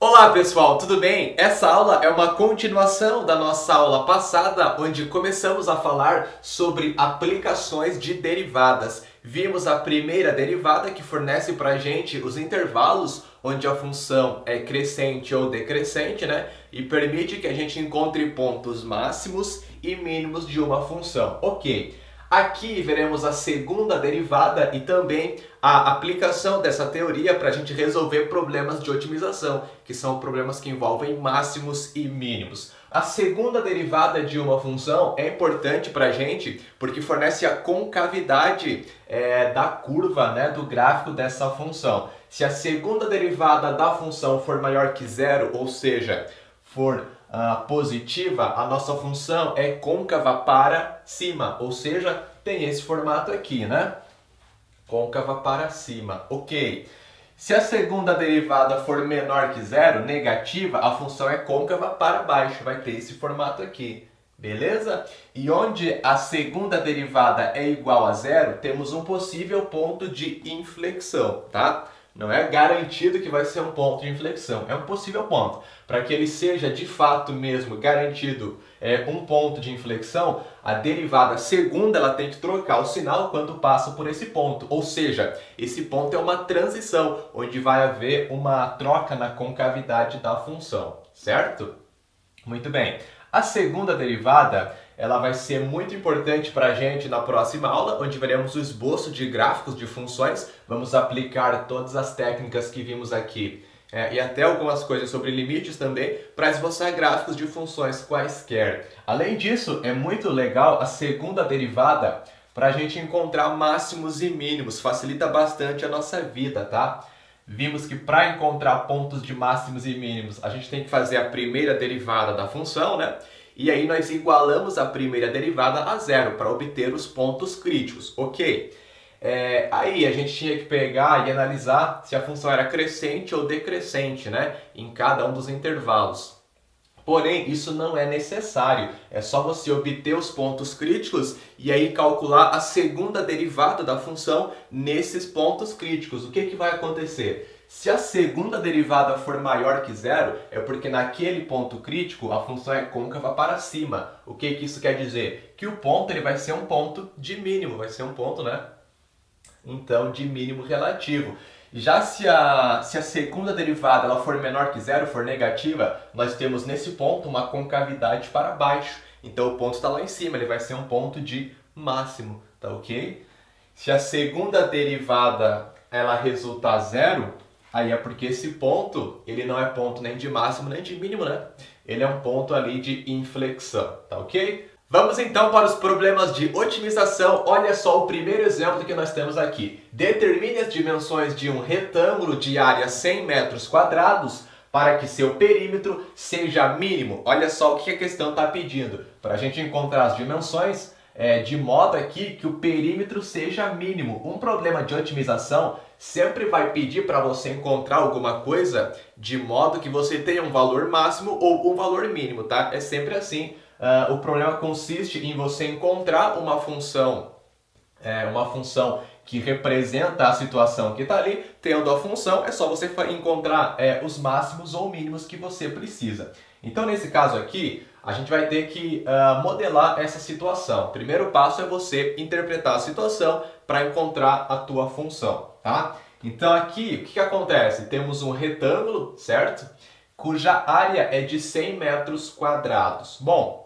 Olá pessoal, tudo bem? Essa aula é uma continuação da nossa aula passada, onde começamos a falar sobre aplicações de derivadas. Vimos a primeira derivada que fornece para a gente os intervalos onde a função é crescente ou decrescente, né? E permite que a gente encontre pontos máximos e mínimos de uma função. Ok. Aqui veremos a segunda derivada e também a aplicação dessa teoria para a gente resolver problemas de otimização, que são problemas que envolvem máximos e mínimos. A segunda derivada de uma função é importante para a gente porque fornece a concavidade da curva, né, do gráfico dessa função. Se a segunda derivada da função for maior que zero, ou seja, for positiva, a nossa função é côncava para cima, ou seja, tem esse formato aqui, né? Côncava para cima, ok. Se a segunda derivada for menor que zero, negativa, a função é côncava para baixo, vai ter esse formato aqui, beleza? E onde a segunda derivada é igual a zero, temos um possível ponto de inflexão, tá? Não é garantido que vai ser um ponto de inflexão, é um possível ponto. Para que ele seja de fato mesmo garantido um ponto de inflexão, a derivada segunda ela tem que trocar o sinal quando passa por esse ponto. Ou seja, esse ponto é uma transição, onde vai haver uma troca na concavidade da função, certo? Muito bem. A segunda derivada ela vai ser muito importante para a gente na próxima aula, onde veremos o esboço de gráficos de funções. Vamos aplicar todas as técnicas que vimos aqui e até algumas coisas sobre limites também para esboçar gráficos de funções quaisquer. Além disso, é muito legal a segunda derivada para a gente encontrar máximos e mínimos. Facilita bastante a nossa vida, tá? Vimos que para encontrar pontos de máximos e mínimos, a gente tem que fazer a primeira derivada da função, né? E aí nós igualamos a primeira derivada a zero para obter os pontos críticos, ok? Aí a gente tinha que pegar e analisar se a função era crescente ou decrescente, né? Em cada um dos intervalos. Porém, isso não é necessário, é só você obter os pontos críticos e aí calcular a segunda derivada da função nesses pontos críticos. O que vai acontecer? Se a segunda derivada for maior que zero, é porque naquele ponto crítico a função é côncava para cima. O que isso quer dizer? Que o ponto ele vai ser um ponto de mínimo, vai ser um ponto, né? Então, de mínimo relativo. Já se a segunda derivada ela for menor que zero, for negativa, nós temos nesse ponto uma concavidade para baixo. Então o ponto está lá em cima, ele vai ser um ponto de máximo, tá ok? Se a segunda derivada ela resultar zero, aí é porque esse ponto ele não é ponto nem de máximo nem de mínimo, né? Ele é um ponto ali de inflexão, tá ok? Vamos então para os problemas de otimização. Olha só o primeiro exemplo que nós temos aqui. Determine as dimensões de um retângulo de área 100 metros quadrados para que seu perímetro seja mínimo. Olha só o que a questão está pedindo. Para a gente encontrar as dimensões, de modo aqui que o perímetro seja mínimo. Um problema de otimização sempre vai pedir para você encontrar alguma coisa de modo que você tenha um valor máximo ou um valor mínimo, tá? É sempre assim. O problema consiste em você encontrar uma função que representa a situação que está ali. Tendo a função, é só você encontrar os máximos ou mínimos que você precisa. Então, nesse caso aqui, a gente vai ter que modelar essa situação. O primeiro passo é você interpretar a situação para encontrar a tua função, tá? Então, aqui, o que acontece? Temos um retângulo, certo? Cuja área é de 100 metros quadrados. Bom,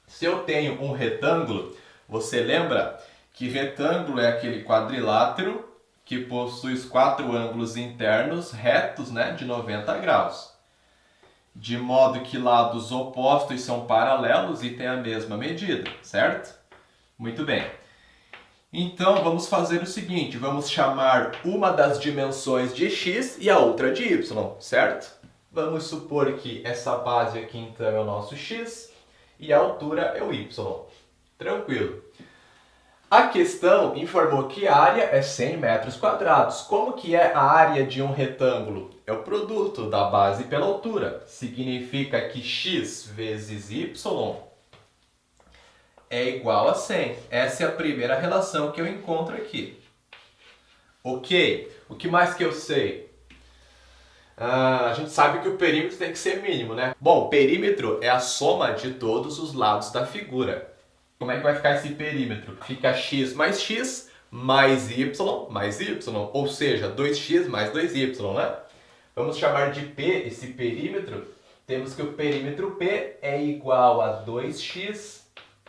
se eu tenho um retângulo, você lembra que retângulo é aquele quadrilátero que possui os 4 ângulos internos retos, né, de 90 graus. De modo que lados opostos são paralelos e têm a mesma medida, certo? Muito bem. Então vamos fazer o seguinte, vamos chamar uma das dimensões de x e a outra de y, certo? Vamos supor que essa base aqui então é o nosso x e a altura é o y. Tranquilo. A questão informou que a área é 100 metros quadrados. Como que é a área de um retângulo? É o produto da base pela altura. Significa que x vezes y é igual a 100. Essa é a primeira relação que eu encontro aqui. Ok? O que mais que eu sei? A gente sabe que o perímetro tem que ser mínimo, né? Bom, perímetro é a soma de todos os lados da figura. Como é que vai ficar esse perímetro? Fica x mais y mais y, ou seja, 2x mais 2y, né? Vamos chamar de P esse perímetro. Temos que o perímetro P é igual a 2x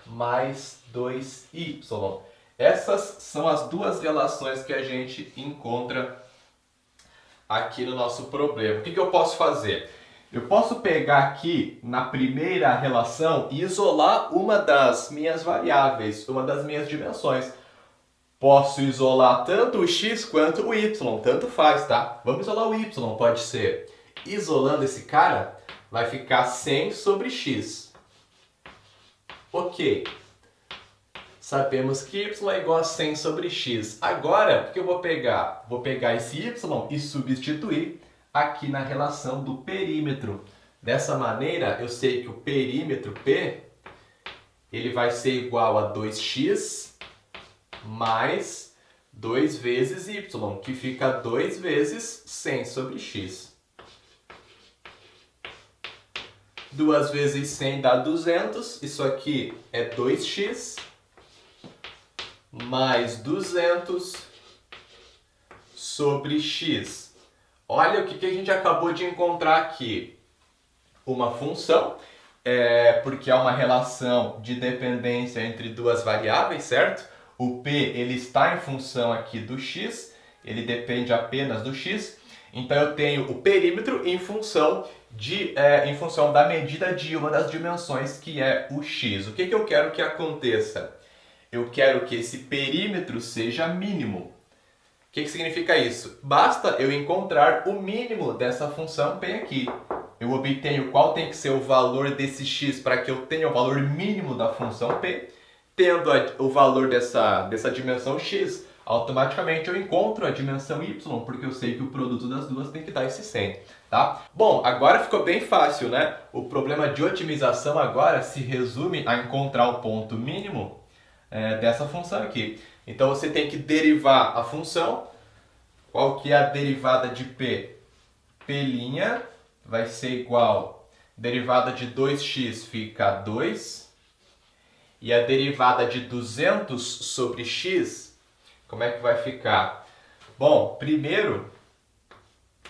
mais 2y. Essas são as duas relações que a gente encontra aqui no nosso problema. O que eu posso fazer? Eu posso pegar aqui na primeira relação e isolar uma das minhas variáveis, uma das minhas dimensões. Posso isolar tanto o x quanto o y, tanto faz, tá? Vamos isolar o y, pode ser. Isolando esse cara, vai ficar 100 sobre x. Ok. Sabemos que y é igual a 100 sobre x. Agora, o que eu vou pegar? Vou pegar esse y e substituir aqui na relação do perímetro. Dessa maneira, eu sei que o perímetro P ele vai ser igual a 2x mais 2 vezes y, que fica 2 vezes 100 sobre x. 2 vezes 100 dá 200. Isso aqui é 2x mais 200 sobre x. Olha o que a gente acabou de encontrar aqui. Uma função, porque há uma relação de dependência entre duas variáveis, certo? O p ele está em função aqui do x, ele depende apenas do x. Então eu tenho o perímetro em função da medida de uma das dimensões, que é o x. O que eu quero que aconteça? Eu quero que esse perímetro seja mínimo. O que significa isso? Basta eu encontrar o mínimo dessa função p aqui. Eu obtenho qual tem que ser o valor desse x para que eu tenha o valor mínimo da função p. Tendo o valor dessa dimensão x, automaticamente eu encontro a dimensão y, porque eu sei que o produto das duas tem que dar esse 100, tá? Bom, agora ficou bem fácil, né? O problema de otimização agora se resume a encontrar o ponto mínimo dessa função aqui. Então você tem que derivar a função. Qual que é a derivada de p? P' vai ser igual, derivada de 2x fica 2, e a derivada de 200 sobre x, como é que vai ficar? Bom, primeiro,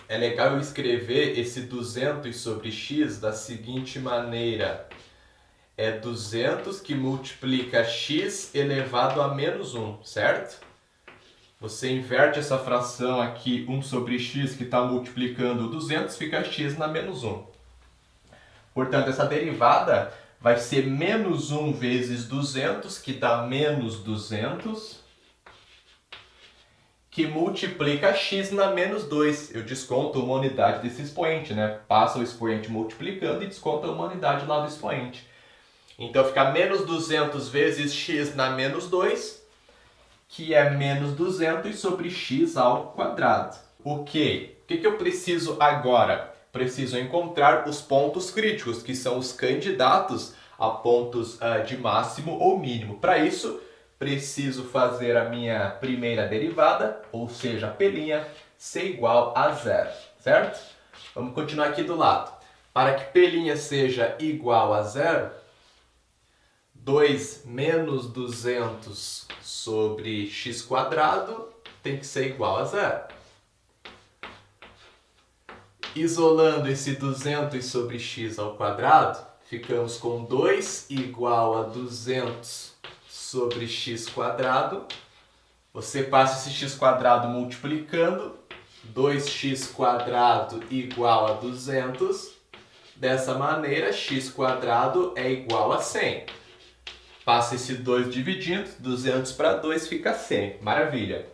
é legal eu escrever esse 200 sobre x da seguinte maneira. É 200 que multiplica x elevado a menos 1, certo? Você inverte essa fração aqui, 1 sobre x, que está multiplicando 200, fica x na menos 1. Portanto, essa derivada vai ser menos 1 vezes 200, que dá menos 200, que multiplica x na menos 2. Eu desconto uma unidade desse expoente, né? Passa o expoente multiplicando e desconta uma unidade lá do expoente. Então fica menos 200 vezes x na menos 2, que é menos 200 sobre x ao quadrado. Ok, o que eu preciso agora? Preciso encontrar os pontos críticos, que são os candidatos a pontos de máximo ou mínimo. Para isso, preciso fazer a minha primeira derivada, ou seja, P' ser igual a zero, certo? Vamos continuar aqui do lado. Para que P' seja igual a zero, 2 menos 200 sobre x² tem que ser igual a zero. Isolando esse 200 sobre x ao quadrado, ficamos com 2 igual a 200 sobre x². Você passa esse x² multiplicando, 2x² igual a 200. Dessa maneira, x² é igual a 100. Passa esse 2 dividindo, 200 para 2 fica 100. Maravilha!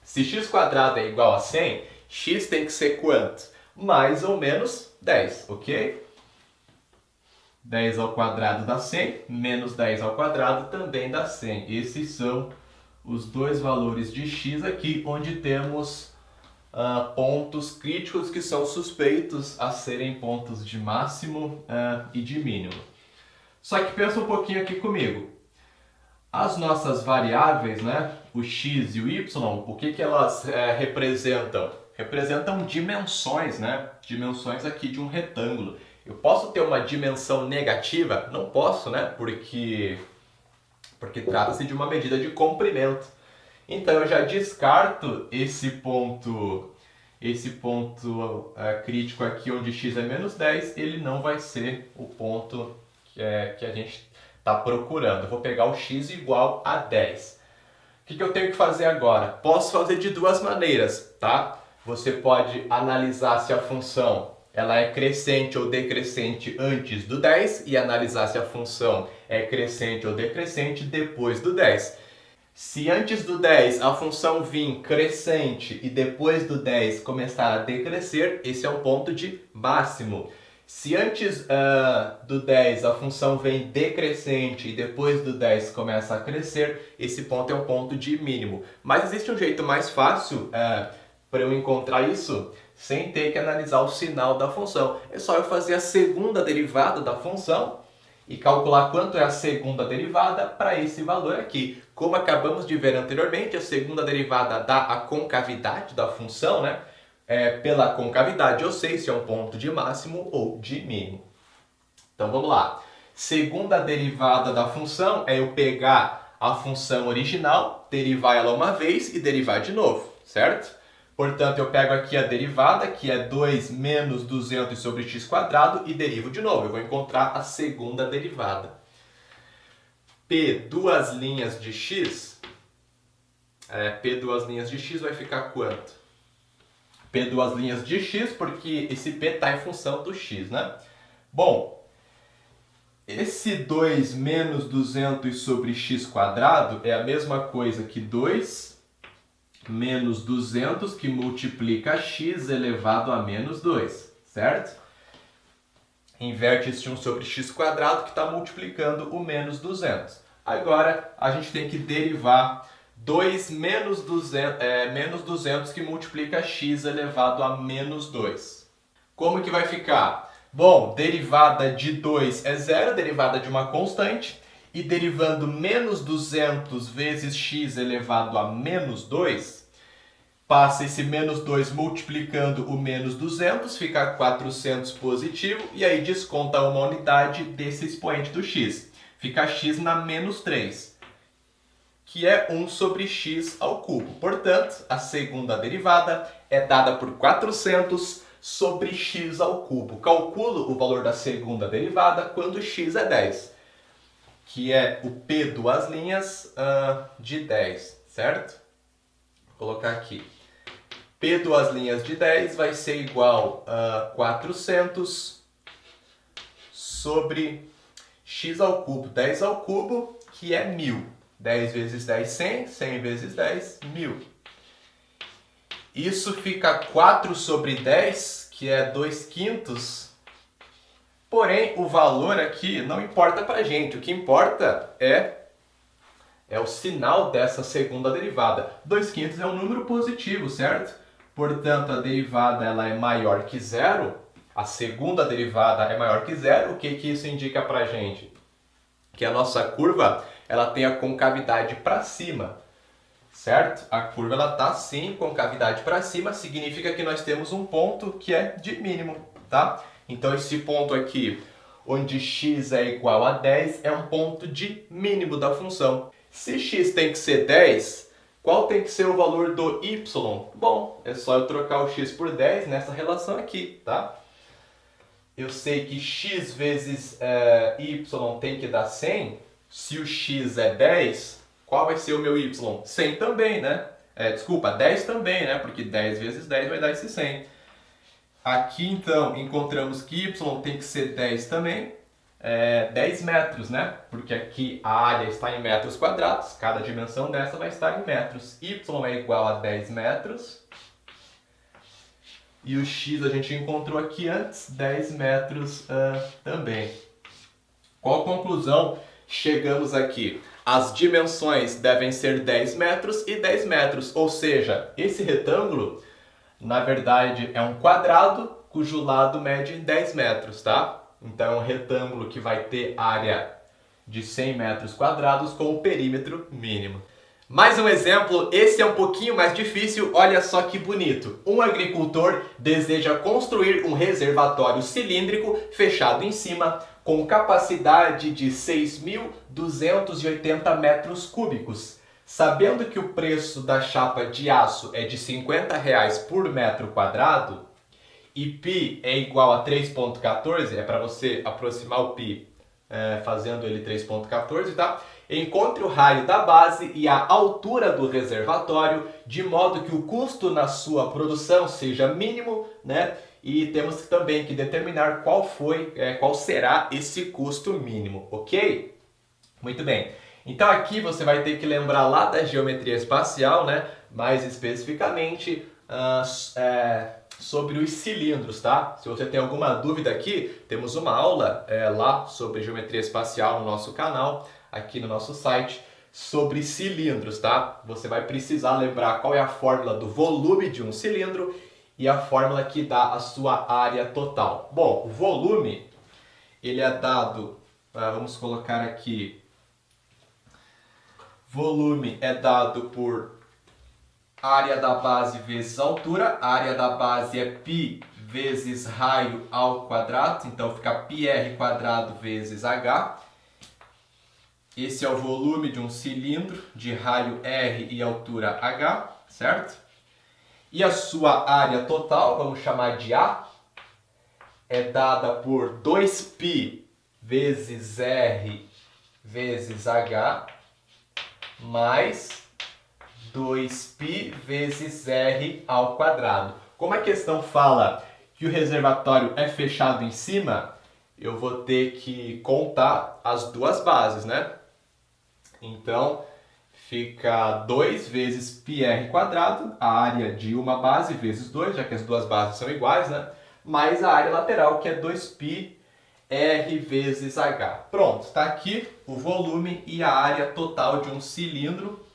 Se x² é igual a 100, x tem que ser quanto? Mais ou menos 10, ok? 10 ao quadrado dá 100, menos 10 ao quadrado também dá 100. Esses são os dois valores de x aqui, onde temos pontos críticos que são suspeitos a serem pontos de máximo e de mínimo. Só que pensa um pouquinho aqui comigo. As nossas variáveis, né, o x e o y, o que elas representam? representam dimensões, né? Dimensões aqui de um retângulo. Eu posso ter uma dimensão negativa? Não posso, né? Porque trata-se de uma medida de comprimento. Então eu já descarto esse ponto crítico aqui onde x é menos 10, ele não vai ser o ponto que a gente está procurando. Eu vou pegar o x igual a 10. O que eu tenho que fazer agora? Posso fazer de duas maneiras, tá? Você pode analisar se a função ela é crescente ou decrescente antes do 10 e analisar se a função é crescente ou decrescente depois do 10. Se antes do 10 a função vir crescente e depois do 10 começar a decrescer, esse é um ponto de máximo. Se antes do 10 a função vem decrescente e depois do 10 começa a crescer, esse ponto é um ponto de mínimo. Mas existe um jeito mais fácil para eu encontrar isso sem ter que analisar o sinal da função. É só eu fazer a segunda derivada da função e calcular quanto é a segunda derivada para esse valor aqui. Como acabamos de ver anteriormente, a segunda derivada dá a concavidade da função, né? Pela concavidade eu sei se é um ponto de máximo ou de mínimo. Então vamos lá. Segunda derivada da função é eu pegar a função original, derivar ela uma vez e derivar de novo, certo? Portanto, eu pego aqui a derivada, que é 2 menos 200 sobre x², e derivo de novo. Eu vou encontrar a segunda derivada. P duas linhas de x, P duas linhas de x vai ficar quanto? P duas linhas de x, porque esse P está em função do x, né? Bom, esse 2 menos 200 sobre x² é a mesma coisa que 2 menos 200 que multiplica x elevado a menos 2, certo? Inverte esse 1 sobre x² que está multiplicando o menos 200. Agora a gente tem que derivar 2 menos 200 que multiplica x elevado a menos 2. Como que vai ficar? Bom, derivada de 2 é zero, derivada de uma constante. E derivando menos 200 vezes x elevado a menos 2, passa esse menos 2 multiplicando o menos 200, fica 400 positivo, e aí desconta uma unidade desse expoente do x. Fica x na menos 3, que é 1 sobre x ao cubo. Portanto, a segunda derivada é dada por 400 sobre x ao cubo. Calculo o valor da segunda derivada quando x é 10, que é o P duas linhas de 10, certo? Vou colocar aqui. P duas linhas de 10 vai ser igual a 400 sobre x ao cubo. 10 ao cubo, que é 1000. 10 vezes 10, 100. 100 vezes 10, 1000. Isso fica 4 sobre 10, que é 2/5. Porém, o valor aqui não importa pra gente. O que importa é o sinal dessa segunda derivada. 2/5 é um número positivo, certo? Portanto, a derivada ela é maior que zero. A segunda derivada é maior que zero. O que isso indica pra gente? Que a nossa curva ela tem a concavidade para cima, certo? A curva ela tá sim concavidade para cima, significa que nós temos um ponto que é de mínimo, tá? Então esse ponto aqui, onde x é igual a 10, é um ponto de mínimo da função. Se x tem que ser 10, qual tem que ser o valor do y? Bom, é só eu trocar o x por 10 nessa relação aqui, tá? Eu sei que x vezes y tem que dar 100. Se o x é 10, qual vai ser o meu y? 100 também, né? Desculpa, 10 também, né? Porque 10 vezes 10 vai dar esse 100. Aqui, então, encontramos que y tem que ser 10 também. 10 metros, né? Porque aqui a área está em metros quadrados. Cada dimensão dessa vai estar em metros. Y é igual a 10 metros. E o x a gente encontrou aqui antes, 10 metros também. Qual conclusão chegamos aqui? As dimensões devem ser 10 metros e 10 metros. Ou seja, esse retângulo, na verdade, é um quadrado cujo lado mede 10 metros, tá? Então, é um retângulo que vai ter área de 100 metros quadrados com o perímetro mínimo. Mais um exemplo, esse é um pouquinho mais difícil, olha só que bonito. Um agricultor deseja construir um reservatório cilíndrico fechado em cima com capacidade de 6.280 metros cúbicos. Sabendo que o preço da chapa de aço é de R$ 50 por metro quadrado e π é igual a 3,14, é para você aproximar o π fazendo ele 3,14, tá? Encontre o raio da base e a altura do reservatório, de modo que o custo na sua produção seja mínimo, né? E temos também que determinar qual será esse custo mínimo, ok? Muito bem. Então aqui você vai ter que lembrar lá da geometria espacial, né? Mais especificamente sobre os cilindros, tá? Se você tem alguma dúvida aqui, temos uma aula lá sobre geometria espacial no nosso canal, aqui no nosso site, sobre cilindros, tá? Você vai precisar lembrar qual é a fórmula do volume de um cilindro e a fórmula que dá a sua área total. Bom, o volume, ele é dado, vamos colocar aqui, volume é dado por área da base vezes altura. A área da base é π vezes raio ao quadrado, então fica πr quadrado vezes h. Esse é o volume de um cilindro de raio r e altura h, certo? E a sua área total, vamos chamar de A, é dada por 2π vezes r vezes h mais 2π vezes r ao quadrado. Como a questão fala que o reservatório é fechado em cima, eu vou ter que contar as duas bases, né? Então, fica 2 vezes πr quadrado, a área de uma base, vezes 2, já que as duas bases são iguais, né? Mais a área lateral, que é 2π r vezes h. Pronto, está aqui o volume e a área total de um cilindro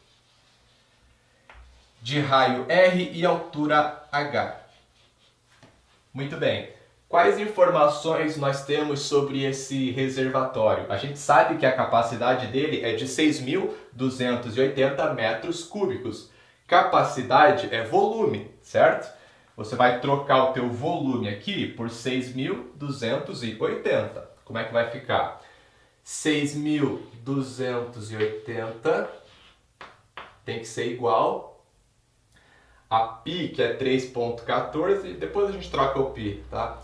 de raio r e altura h. Muito bem. Quais informações nós temos sobre esse reservatório? A gente sabe que a capacidade dele é de 6.280 metros cúbicos. Capacidade é volume, certo? Você vai trocar o teu volume aqui por 6.280. Como é que vai ficar? 6.280 tem que ser igual a π, que é 3,14, depois a gente troca o π, tá?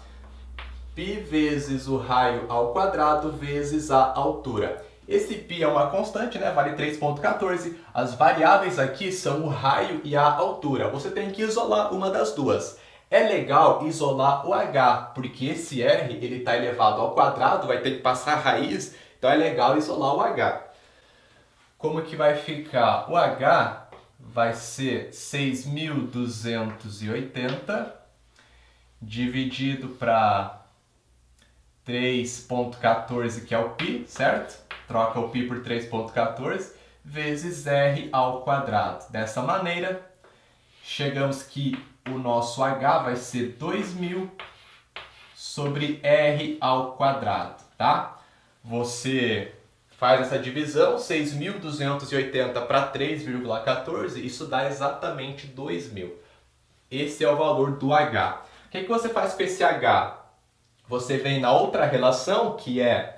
π vezes o raio ao quadrado vezes a altura. Esse π é uma constante, né? Vale 3,14. As variáveis aqui são o raio e a altura. Você tem que isolar uma das duas. É legal isolar o h, porque esse r ele está elevado ao quadrado, vai ter que passar a raiz, então é legal isolar o h. Como que vai ficar? O h vai ser 6.280 dividido para 3,14, que é o π, certo? Troca o π por 3,14, vezes r ao quadrado. Dessa maneira, chegamos que o nosso h vai ser 2.000 sobre r ao quadrado, tá? Você faz essa divisão, 6.280 para 3,14, isso dá exatamente 2.000. Esse é o valor do h. O que você faz com esse h? Você vem na outra relação, que é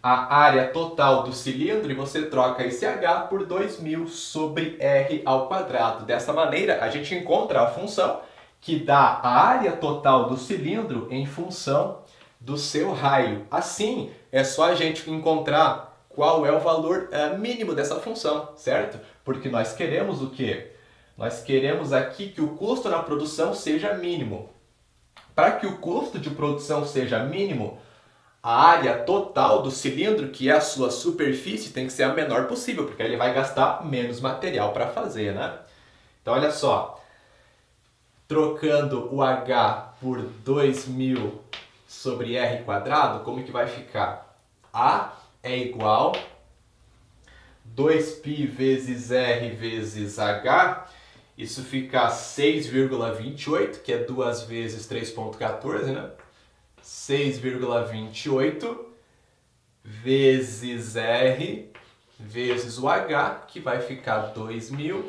a área total do cilindro, e você troca esse h por 2.000 sobre r ao quadrado. Dessa maneira, a gente encontra a função que dá a área total do cilindro em função do seu raio. Assim, é só a gente encontrar qual é o valor mínimo dessa função, certo? Porque nós queremos o quê? Nós queremos aqui que o custo na produção seja mínimo. Para que o custo de produção seja mínimo, a área total do cilindro, que é a sua superfície, tem que ser a menor possível, porque ele vai gastar menos material para fazer, né? Então, olha só. Trocando o h por 2.000 sobre r quadrado, como que vai ficar? A é igual 2π vezes r vezes h. Isso fica 6,28, que é 2 vezes 3,14, né? 6,28 vezes R vezes o H, que vai ficar 2.000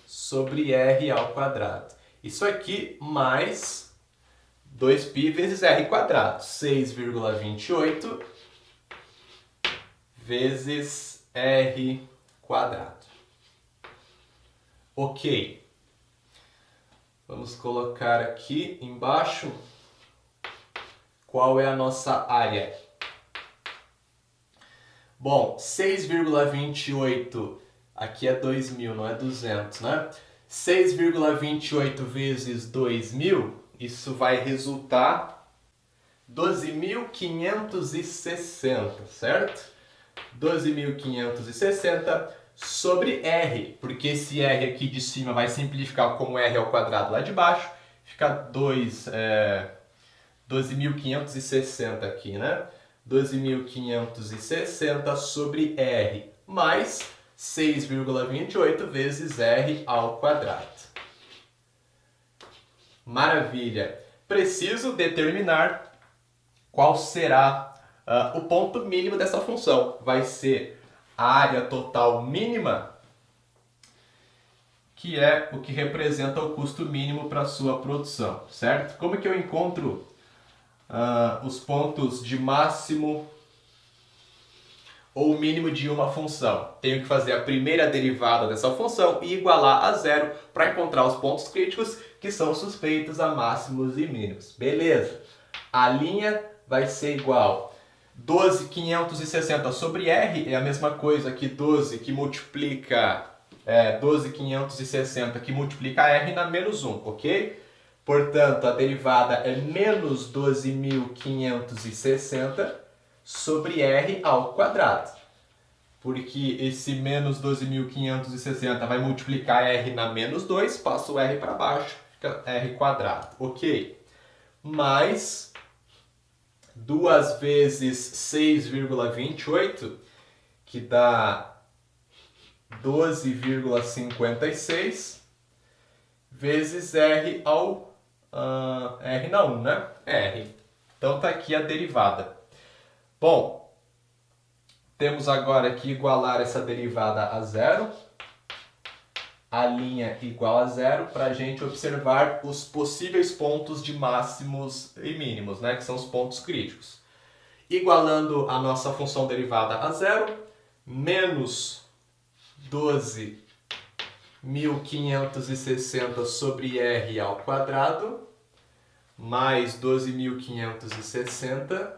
sobre R ao quadrado. Isso aqui mais 2π vezes R quadrado. 6,28 vezes R quadrado. Ok. Vamos colocar aqui embaixo qual é a nossa área. Bom, 6,28, aqui é 2.000, não é 200, né? 6,28 vezes 2.000, isso vai resultar 12.560, certo? 12.560 sobre R, porque esse R aqui de cima vai simplificar como R ao quadrado lá de baixo, fica 12.560 aqui, né? 12.560 sobre R, mais 6,28 vezes R ao quadrado. Maravilha! Preciso determinar qual será o ponto mínimo dessa função. Vai ser a área total mínima, que é o que representa o custo mínimo para a sua produção, certo? Como que eu encontro os pontos de máximo ou mínimo de uma função? Tenho que fazer a primeira derivada dessa função e igualar a zero para encontrar os pontos críticos que são suspeitos a máximos e mínimos. Beleza? A linha vai ser igual 12.560 sobre R, é a mesma coisa que 12 que multiplica 12.560 que multiplica R na menos 1, ok? Portanto, a derivada é menos 12.560 sobre R ao quadrado. Porque esse menos 12.560 vai multiplicar R na menos 2, passa o R para baixo, fica R quadrado, ok? Mais 2 vezes 6,28, que dá 12,56, vezes R ao R na 1, né? R. Então tá aqui a derivada. Bom, temos agora que igualar essa derivada a zero. A linha igual a zero para a gente observar os possíveis pontos de máximos e mínimos, né? Que são os pontos críticos. Igualando a nossa função derivada a zero, menos 12.560 sobre R ao quadrado, mais 12.560,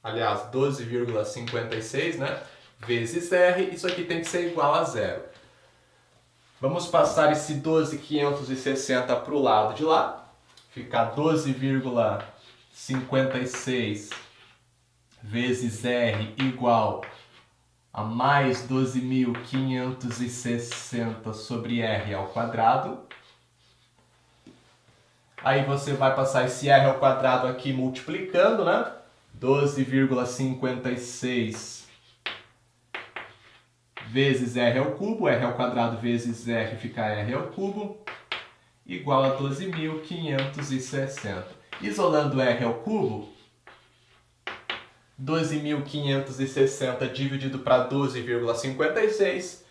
aliás, 12,56, né? Vezes R, isso aqui tem que ser igual a zero. Vamos passar esse 12.560 para o lado de lá, ficar 12,56 vezes R igual a mais 12.560 sobre R ao quadrado. Aí você vai passar esse R ao quadrado aqui multiplicando, né? 12,56 vezes R ao cubo, R ao quadrado vezes R fica R ao cubo, igual a 12.560. Isolando R ao cubo, 12.560 dividido para 12,56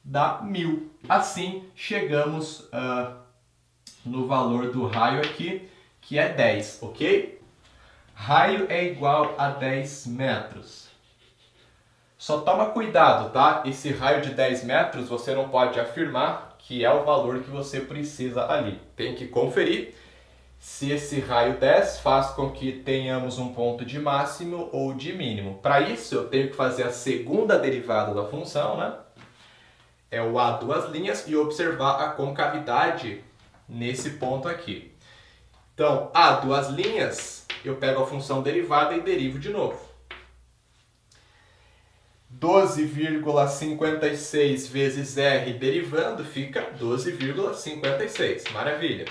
dá 1.000. Assim, chegamos no valor do raio aqui, que é 10, ok? Raio é igual a 10 metros. Só toma cuidado, tá? Esse raio de 10 metros você não pode afirmar que é o valor que você precisa ali. Tem que conferir se esse raio 10 faz com que tenhamos um ponto de máximo ou de mínimo. Para isso, eu tenho que fazer a segunda derivada da função, né? É o A duas linhas e observar a concavidade nesse ponto aqui. Então, A duas linhas, eu pego a função derivada e derivo de novo. 12,56 vezes R derivando fica 12,56. Maravilha!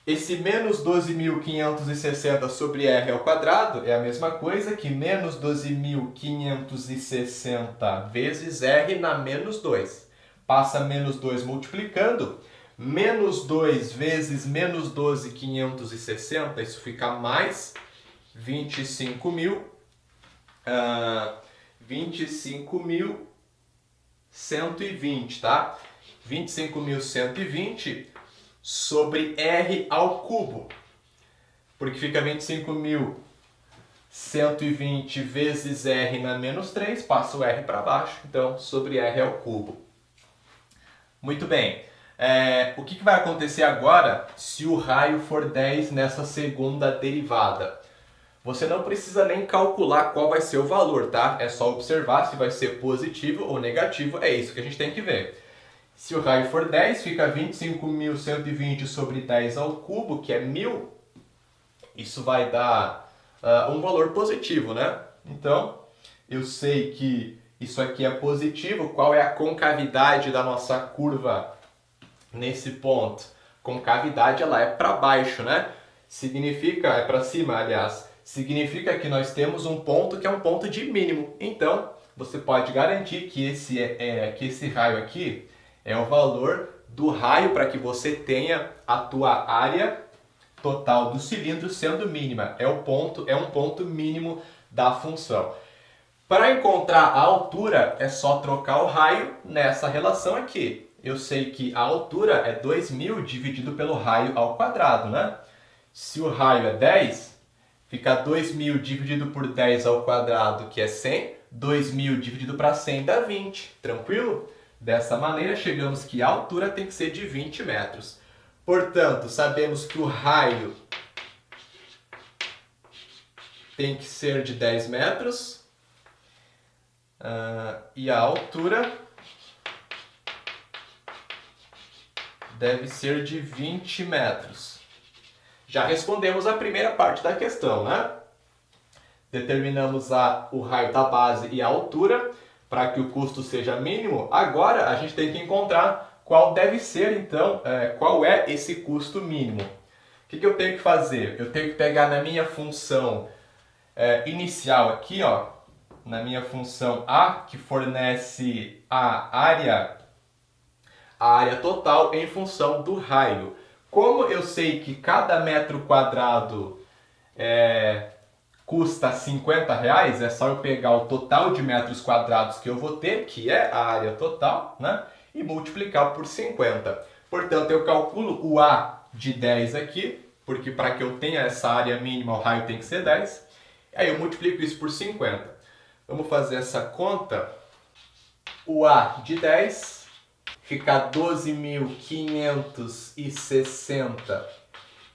Esse menos 12.560 sobre R ao quadrado é a mesma coisa que menos 12.560 vezes R na menos 2. Passa menos 2 multiplicando. Menos 2 vezes menos 12.560, isso fica mais 25.000 25.120, tá? 25.120 sobre R ao cubo, porque fica 25.120 vezes R na menos 3, passa o R para baixo, então sobre R ao cubo. Muito bem. O que vai acontecer agora se o raio for 10 nessa segunda derivada? Você não precisa nem calcular qual vai ser o valor, tá? É só observar se vai ser positivo ou negativo, é isso que a gente tem que ver. Se o raio for 10, fica 25.120 sobre 10 ao cubo, que é 1.000. Isso vai dar um valor positivo, né? Então, eu sei que isso aqui é positivo. Qual é a concavidade da nossa curva nesse ponto? Concavidade, ela é para baixo, né? Significa, é para cima, aliás. Significa que nós temos um ponto que é um ponto de mínimo. Então, você pode garantir que esse raio aqui é o valor do raio para que você tenha a tua área total do cilindro sendo mínima. É um ponto mínimo da função. Para encontrar a altura, é só trocar o raio nessa relação aqui. Eu sei que a altura é 2.000 dividido pelo raio ao quadrado, né? Se o raio é 10, fica 2.000 dividido por 10 ao quadrado, que é 100. 2.000 dividido para 100 dá 20. Tranquilo? Dessa maneira, chegamos que a altura tem que ser de 20 metros. Portanto, sabemos que o raio tem que ser de 10 metros e a altura deve ser de 20 metros. Já respondemos a primeira parte da questão, né? Determinamos o raio da base e a altura para que o custo seja mínimo. Agora a gente tem que encontrar qual deve ser, então, qual é esse custo mínimo. O que eu tenho que fazer? Eu tenho que pegar na minha função inicial aqui, ó, na minha função A, que fornece a área total em função do raio. Como eu sei que cada metro quadrado custa 50 reais, é só eu pegar o total de metros quadrados que eu vou ter, que é a área total, né? E multiplicar por 50. Portanto, eu calculo o A de 10 aqui, porque para que eu tenha essa área mínima, o raio tem que ser 10. Aí eu multiplico isso por 50. Vamos fazer essa conta. O A de 10 fica 12.560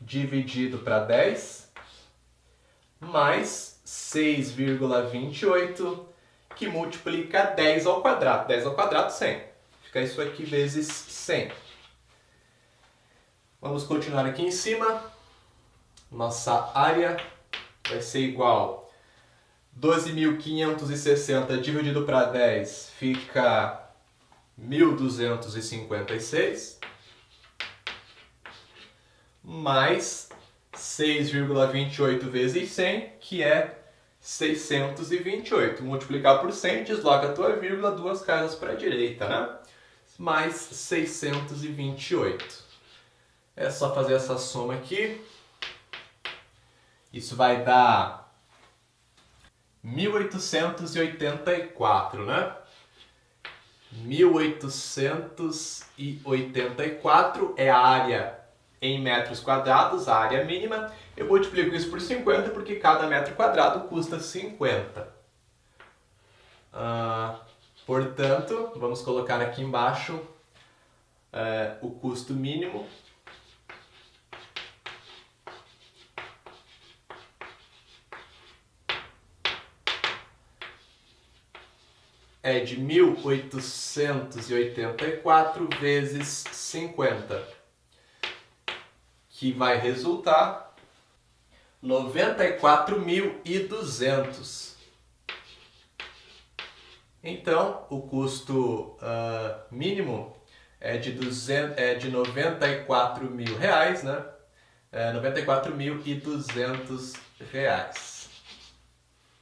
dividido para 10, mais 6,28, que multiplica 10 ao quadrado. 10 ao quadrado, 100. Fica isso aqui vezes 100. Vamos continuar aqui em cima. Nossa área vai ser igual 12.560 dividido para 10 fica 1.256, mais 6,28 vezes 100, que é 628. Multiplicar por 100, desloca a tua vírgula 2 casas para a direita, né? Mais 628. É só fazer essa soma aqui. Isso vai dar 1.884, né? 1.884 é a área em metros quadrados, a área mínima. Eu multiplico isso por 50 porque cada metro quadrado custa 50. Portanto, vamos colocar aqui embaixo o custo mínimo. É de 1.884 vezes 50, que vai resultar 94.200. Então, o custo mínimo é de 94 mil reais, né? 94.200 reais.